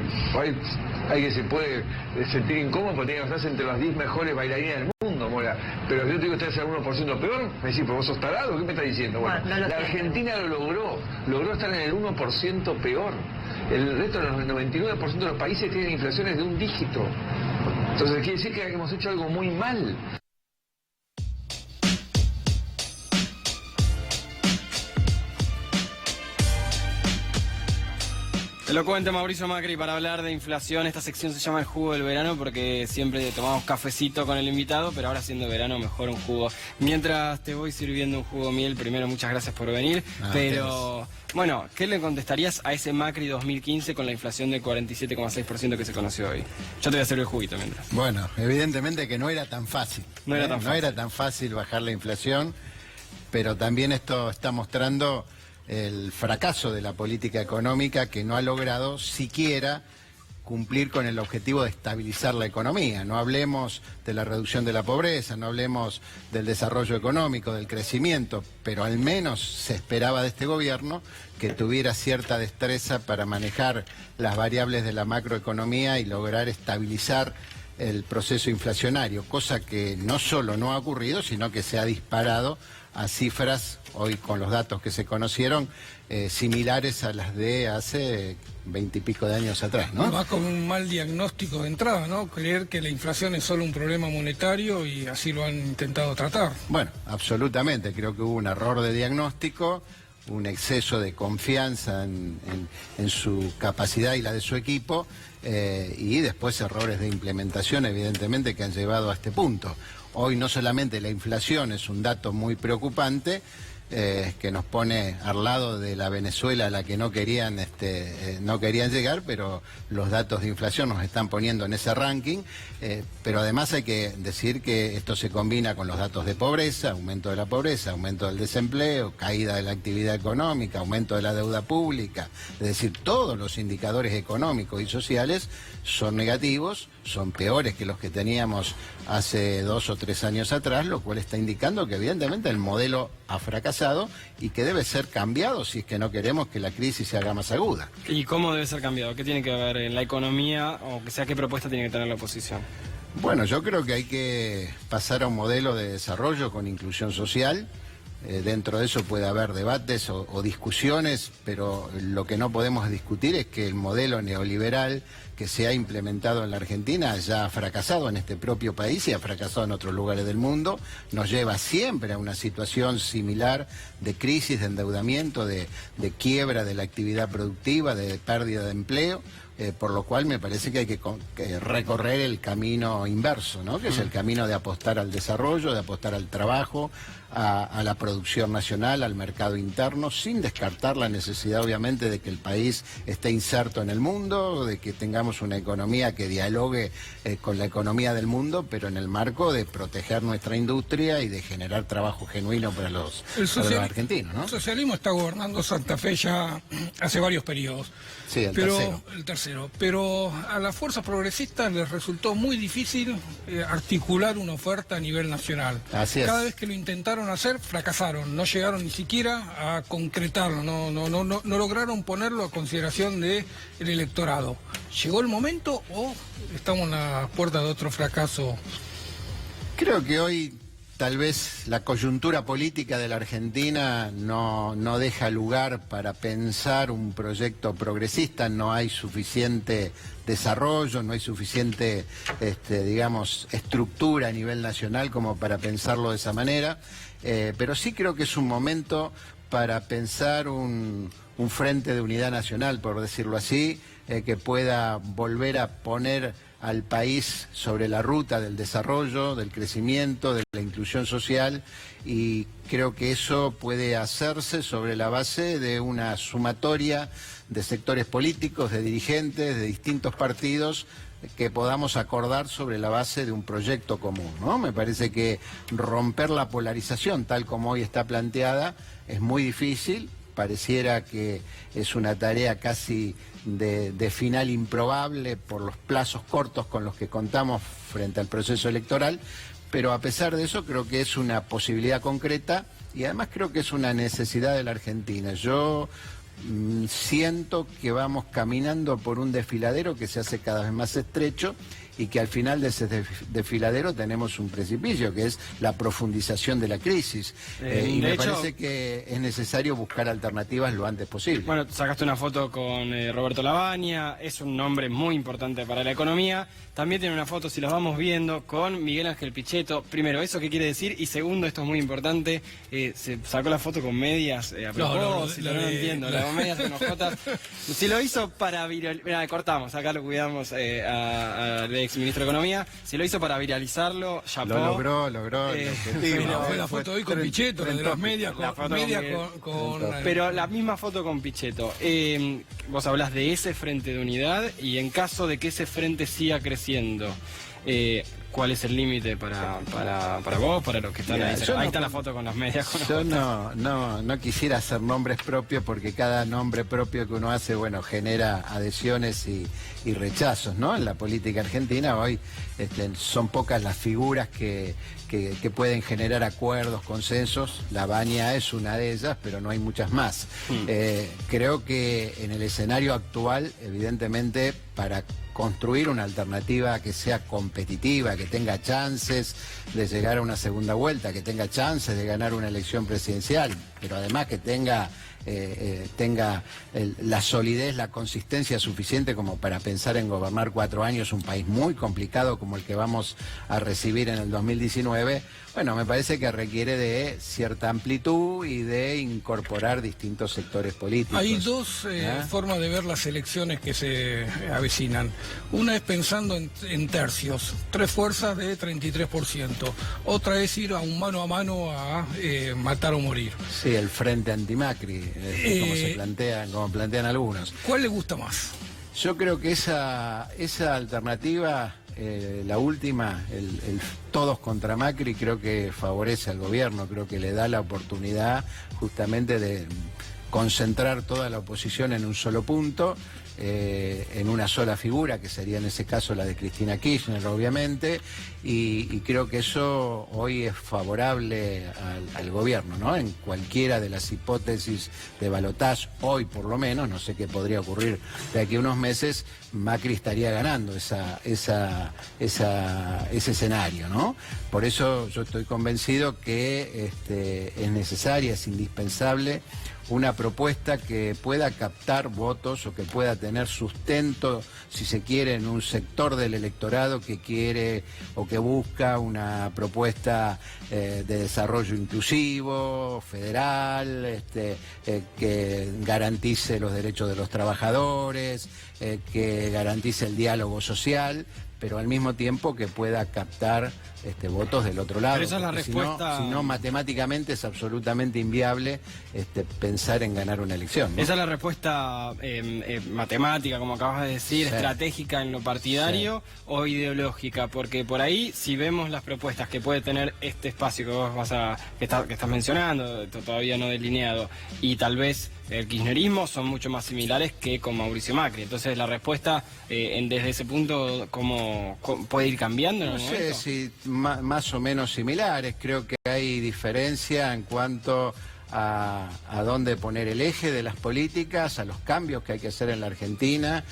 hay que se puede sentir incómodo porque tiene que estar entre las 10 mejores bailarines del mundo, Mora. Pero yo te digo que estás en el 1% peor, me decís, ¿pero vos sos tarado? ¿Qué me estás diciendo? Bueno, la Argentina lo logró estar en el 1% peor. El resto del 99% de los países tienen inflaciones de un dígito. Entonces quiere decir que hemos hecho algo muy mal. Elocuente Mauricio Macri para hablar de inflación. Esta sección se llama el jugo del verano porque siempre tomamos cafecito con el invitado, pero ahora siendo verano mejor un jugo. Mientras te voy sirviendo un jugo miel, primero muchas gracias por venir, pero bueno, ¿qué le contestarías a ese Macri 2015 con la inflación del 47,6% que se conoció hoy? Yo te voy a servir el juguito mientras. Bueno, evidentemente que no era tan fácil. No era tan fácil bajar la inflación, pero también esto está mostrando el fracaso de la política económica que no ha logrado siquiera cumplir con el objetivo de estabilizar la economía. No hablemos de la reducción de la pobreza, no hablemos del desarrollo económico, del crecimiento, pero al menos se esperaba de este gobierno que tuviera cierta destreza para manejar las variables de la macroeconomía y lograr estabilizar el proceso inflacionario, cosa que no solo no ha ocurrido, sino que se ha disparado a cifras, hoy con los datos que se conocieron, similares a las de hace 20 y pico de años atrás, ¿no? Va con un mal diagnóstico de entrada, ¿no? Creer que la inflación es solo un problema monetario y así lo han intentado tratar. Bueno, absolutamente, creo que hubo un error de diagnóstico, un exceso de confianza en su capacidad y la de su equipo, y después errores de implementación, evidentemente, que han llevado a este punto. Hoy no solamente la inflación es un dato muy preocupante, que nos pone al lado de la Venezuela a la que no querían llegar, pero los datos de inflación nos están poniendo en ese ranking, pero además hay que decir que esto se combina con los datos de pobreza, aumento de la pobreza, aumento del desempleo, caída de la actividad económica, aumento de la deuda pública, es decir, todos los indicadores económicos y sociales son negativos, son peores que los que teníamos hace 2 o 3 años atrás, lo cual está indicando que evidentemente el modelo ha fracasado y que debe ser cambiado si es que no queremos que la crisis se haga más aguda. ¿Y cómo debe ser cambiado? ¿Qué tiene que ver en la economía o que sea qué propuesta tiene que tener la oposición? Bueno, yo creo que hay que pasar a un modelo de desarrollo con inclusión social. Dentro de eso puede haber debates o discusiones, pero lo que no podemos discutir es que el modelo neoliberal que se ha implementado en la Argentina ya ha fracasado en este propio país y ha fracasado en otros lugares del mundo, nos lleva siempre a una situación similar de crisis, de endeudamiento, de quiebra de la actividad productiva, de pérdida de empleo. Por lo cual me parece que hay que recorrer el camino inverso, ¿no? Que es el camino de apostar al desarrollo, de apostar al trabajo, a la producción nacional, al mercado interno, sin descartar la necesidad obviamente de que el país esté inserto en el mundo, de que tengamos necesitamos una economía que dialogue con la economía del mundo, pero en el marco de proteger nuestra industria y de generar trabajo genuino para los argentinos, ¿no? El socialismo está gobernando Santa Fe ya hace varios periodos. Sí, el tercero. Pero a las fuerzas progresistas les resultó muy difícil articular una oferta a nivel nacional. Así es. Cada vez que lo intentaron hacer, fracasaron. No llegaron ni siquiera a concretarlo. No lograron ponerlo a consideración del electorado. ¿Llegó el momento o estamos en la puerta de otro fracaso? Creo que hoy tal vez la coyuntura política de la Argentina no deja lugar para pensar un proyecto progresista, no hay suficiente desarrollo, no hay suficiente, digamos, estructura a nivel nacional como para pensarlo de esa manera, pero sí creo que es un momento para pensar un frente de unidad nacional, por decirlo así, que pueda volver a poner al país sobre la ruta del desarrollo, del crecimiento, de la inclusión social, y creo que eso puede hacerse sobre la base de una sumatoria de sectores políticos, de dirigentes, de distintos partidos, que podamos acordar sobre la base de un proyecto común, ¿no? Me parece que romper la polarización tal como hoy está planteada es muy difícil. Pareciera que es una tarea casi de final improbable por los plazos cortos con los que contamos frente al proceso electoral, pero a pesar de eso creo que es una posibilidad concreta y además creo que es una necesidad de la Argentina. Yo siento que vamos caminando por un desfiladero que se hace cada vez más estrecho y que al final de ese desfiladero tenemos un precipicio, que es la profundización de la crisis. Y me parece que es necesario buscar alternativas lo antes posible. Bueno, sacaste una foto con Roberto Lavagna, es un nombre muy importante para la economía. También tiene una foto, si las vamos viendo, con Miguel Ángel Pichetto. Primero, ¿eso qué quiere decir? Y segundo, esto es muy importante, se sacó la foto con medias a propósito, no entiendo, con medias con ojotas. Si lo hizo para viralizar, cortamos, acá lo cuidamos al ex ministro de Economía, si lo hizo para viralizarlo, chapó. Lo logró el objetivo. Fue la foto hoy con Pichetto, de las medias con pero la misma foto con Pichetto. Vos hablás de ese frente de unidad y en caso de que ese frente siga creciendo, ¿cuál es el límite para vos, para los que están ahí? Ahí está la foto con las medias. Yo no quisiera hacer nombres propios porque cada nombre propio que uno hace, bueno, genera adhesiones y rechazos, ¿no? En la política argentina hoy son pocas las figuras que pueden generar acuerdos, consensos. Lavagna es una de ellas, pero no hay muchas más. Creo que en el escenario actual, evidentemente, para construir una alternativa que sea competitiva, que tenga chances de llegar a una segunda vuelta, que tenga chances de ganar una elección presidencial, pero además que tenga la solidez, la consistencia suficiente como para pensar en gobernar 4 años un país muy complicado como el que vamos a recibir en el 2019, bueno, me parece que requiere de cierta amplitud y de incorporar distintos sectores políticos. Hay dos formas de ver las elecciones que se avecinan. Una es pensando en tercios, 3 fuerzas de 33%. Otra es ir a un mano a mano a matar o morir. Sí, el frente anti-Macri, como plantean algunos. ¿Cuál le gusta más? Yo creo que esa alternativa, la última, el todos contra Macri, creo que favorece al gobierno, creo que le da la oportunidad justamente de concentrar toda la oposición en un solo punto, en una sola figura, que sería en ese caso la de Cristina Kirchner, obviamente, y creo que eso hoy es favorable al gobierno, ¿no? En cualquiera de las hipótesis de balotaje, hoy por lo menos, no sé qué podría ocurrir de aquí a unos meses, Macri estaría ganando ese escenario, ¿no? Por eso yo estoy convencido que es necesaria, es indispensable una propuesta que pueda captar votos o que pueda tener sustento, si se quiere, en un sector del electorado que quiere o que busca una propuesta de desarrollo inclusivo, federal, que garantice los derechos de los trabajadores, que garantice el diálogo social, pero al mismo tiempo que pueda captar votos del otro lado. Pero esa es la respuesta. Si no, matemáticamente es absolutamente inviable pensar en ganar una elección, ¿no? Esa es la respuesta matemática, como acabas de decir, Sí. estratégica en lo partidario o ideológica, porque por ahí, si vemos las propuestas que puede tener este espacio que vos que estás mencionando, todavía no delineado, y tal vez el kirchnerismo, son mucho más similares que con Mauricio Macri. Entonces la respuesta desde ese punto, ¿cómo puede ir cambiando? No sé si más o menos similares. Creo que hay diferencia en cuanto a dónde poner el eje de las políticas, a los cambios que hay que hacer en la Argentina.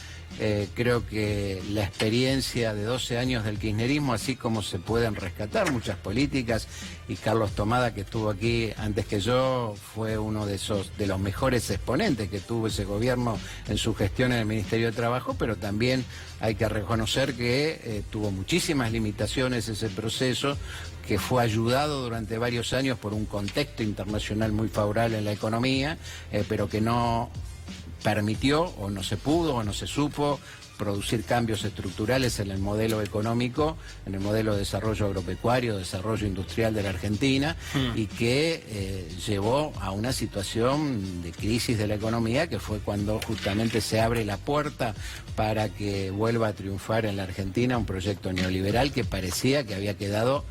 Creo que la experiencia de 12 años del kirchnerismo, así como se pueden rescatar muchas políticas, y Carlos Tomada, que estuvo aquí antes que yo, fue uno de los mejores exponentes que tuvo ese gobierno en su gestión en el Ministerio de Trabajo, pero también hay que reconocer que tuvo muchísimas limitaciones ese proceso, que fue ayudado durante varios años por un contexto internacional muy favorable en la economía, pero que no permitió, o no se pudo, o no se supo producir cambios estructurales en el modelo económico, en el modelo de desarrollo agropecuario, desarrollo industrial de la Argentina, y que llevó a una situación de crisis de la economía, que fue cuando justamente se abre la puerta para que vuelva a triunfar en la Argentina un proyecto neoliberal que parecía que había quedado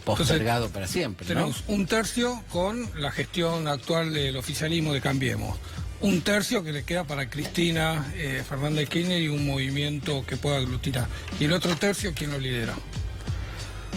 postergado para siempre, ¿no? Tenemos un tercio con la gestión actual del oficialismo de Cambiemos, un tercio que le queda para Cristina Fernández Kirchner y un movimiento que pueda aglutinar. Y el otro tercio, ¿quién lo lidera?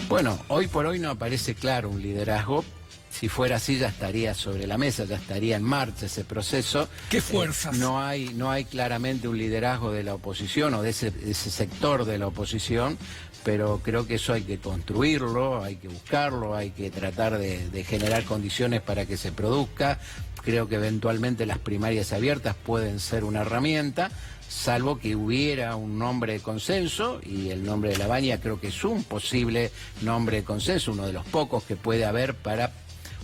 Bueno, hoy por hoy no aparece claro un liderazgo. Si fuera así, ya estaría sobre la mesa, ya estaría en marcha ese proceso. ¿Qué fuerzas? No hay claramente un liderazgo de la oposición o de ese sector de la oposición, pero creo que eso hay que construirlo, hay que buscarlo, hay que tratar de generar condiciones para que se produzca. Creo que eventualmente las primarias abiertas pueden ser una herramienta, salvo que hubiera un nombre de consenso, y el nombre de Lavagna creo que es un posible nombre de consenso, uno de los pocos que puede haber para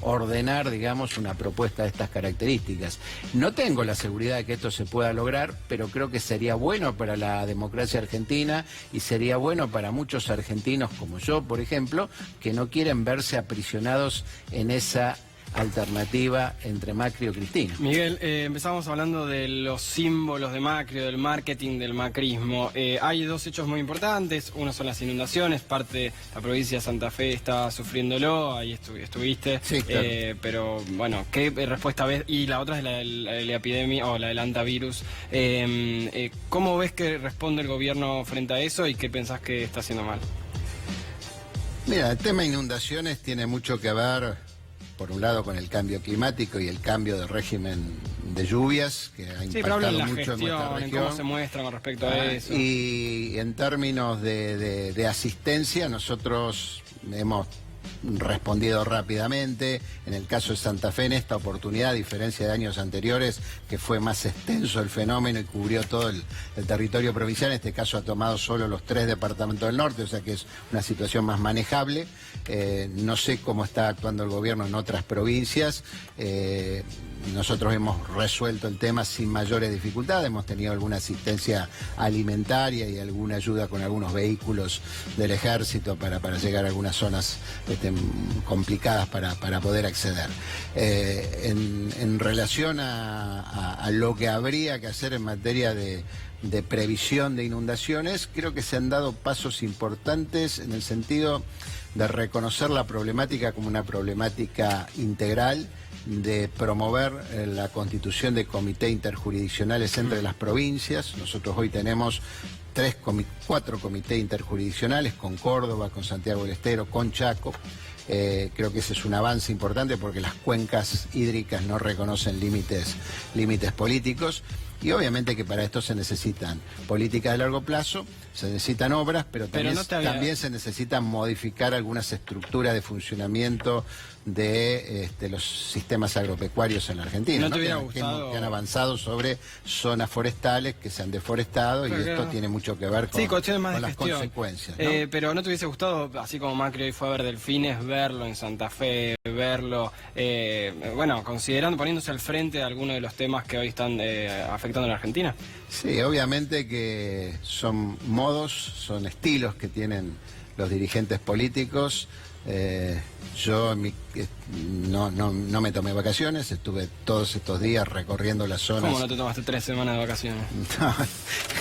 ordenar, digamos, una propuesta de estas características. No tengo la seguridad de que esto se pueda lograr, pero creo que sería bueno para la democracia argentina y sería bueno para muchos argentinos como yo, por ejemplo, que no quieren verse aprisionados en esa alternativa entre Macri o Cristina. Miguel, empezamos hablando de los símbolos de Macri, del marketing del macrismo. Hay dos hechos muy importantes. Uno son las inundaciones, parte de la provincia de Santa Fe está sufriéndolo, ahí estuviste. Sí, claro. Pero bueno, ¿qué respuesta ves? Y la otra es la de la epidemia o la del antivirus. ¿Cómo ves que responde el gobierno frente a eso y qué pensás que está haciendo mal? Mira, el tema inundaciones tiene mucho que ver, por un lado, con el cambio climático y el cambio de régimen de lluvias, que ha impactado mucho en nuestra región. ¿Cómo se muestra con respecto a eso? Y en términos de asistencia, nosotros hemos respondido rápidamente. En el caso de Santa Fe, en esta oportunidad, a diferencia de años anteriores, que fue más extenso el fenómeno y cubrió todo el territorio provincial, en este caso ha tomado solo los 3 departamentos del norte, o sea que es una situación más manejable. No sé cómo está actuando el gobierno en otras provincias. Nosotros hemos resuelto el tema sin mayores dificultades, hemos tenido alguna asistencia alimentaria y alguna ayuda con algunos vehículos del ejército para llegar a algunas zonas complicadas para poder acceder. En relación a lo que habría que hacer en materia de previsión de inundaciones, creo que se han dado pasos importantes en el sentido de reconocer la problemática como una problemática integral, de promover la constitución de comités interjurisdiccionales entre las provincias. Nosotros hoy tenemos 4 comités interjurisdiccionales, con Córdoba, con Santiago del Estero, con Chaco. Creo que ese es un avance importante porque las cuencas hídricas no reconocen límites políticos. Y obviamente que para esto se necesitan políticas de largo plazo, se necesitan obras, pero también se necesitan modificar algunas estructuras de funcionamiento de los sistemas agropecuarios en la Argentina, ¿no? Que han avanzado sobre zonas forestales que se han deforestado, y esto tiene mucho que ver con las consecuencias, ¿no? Pero ¿no te hubiese gustado, así como Macri hoy fue a ver delfines, ver verlo en Santa Fe, verlo, bueno, considerando, poniéndose al frente de algunos de los temas que hoy están afectando a la Argentina? Sí, obviamente que son modos, son estilos que tienen los dirigentes políticos. Yo no me tomé vacaciones, estuve todos estos días recorriendo las zonas. ¿Cómo no te tomaste 3 semanas de vacaciones?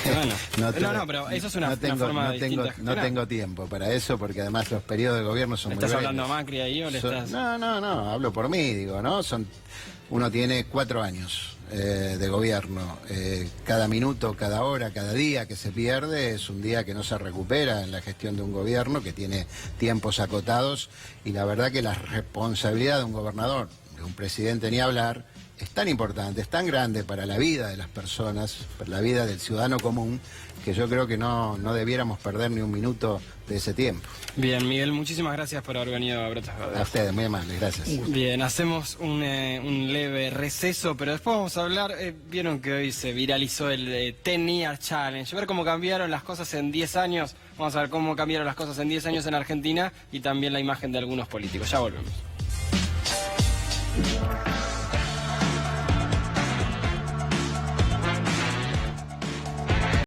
Bueno, no, pero eso es una forma distinta. No tengo tiempo para eso, porque además los periodos de gobierno son muy breves. ¿Estás hablando a Macri ahí o le estás...? No, hablo por mí, digo, ¿no? Uno tiene 4 años de gobierno. Cada minuto, cada hora, cada día que se pierde es un día que no se recupera en la gestión de un gobierno que tiene tiempos acotados, y la verdad que la responsabilidad de un gobernador, de un presidente ni hablar, es tan importante, es tan grande para la vida de las personas, para la vida del ciudadano común, que yo creo que no debiéramos perder ni un minuto de ese tiempo. Bien, Miguel, muchísimas gracias por haber venido a Brotes Verdes. A ustedes, muy amables, gracias. Bien, hacemos un leve receso, pero después vamos a hablar, vieron que hoy se viralizó el 10 Year Challenge, ver cómo cambiaron las cosas en 10 años, vamos a ver cómo cambiaron las cosas en 10 años en Argentina y también la imagen de algunos políticos. Ya volvemos.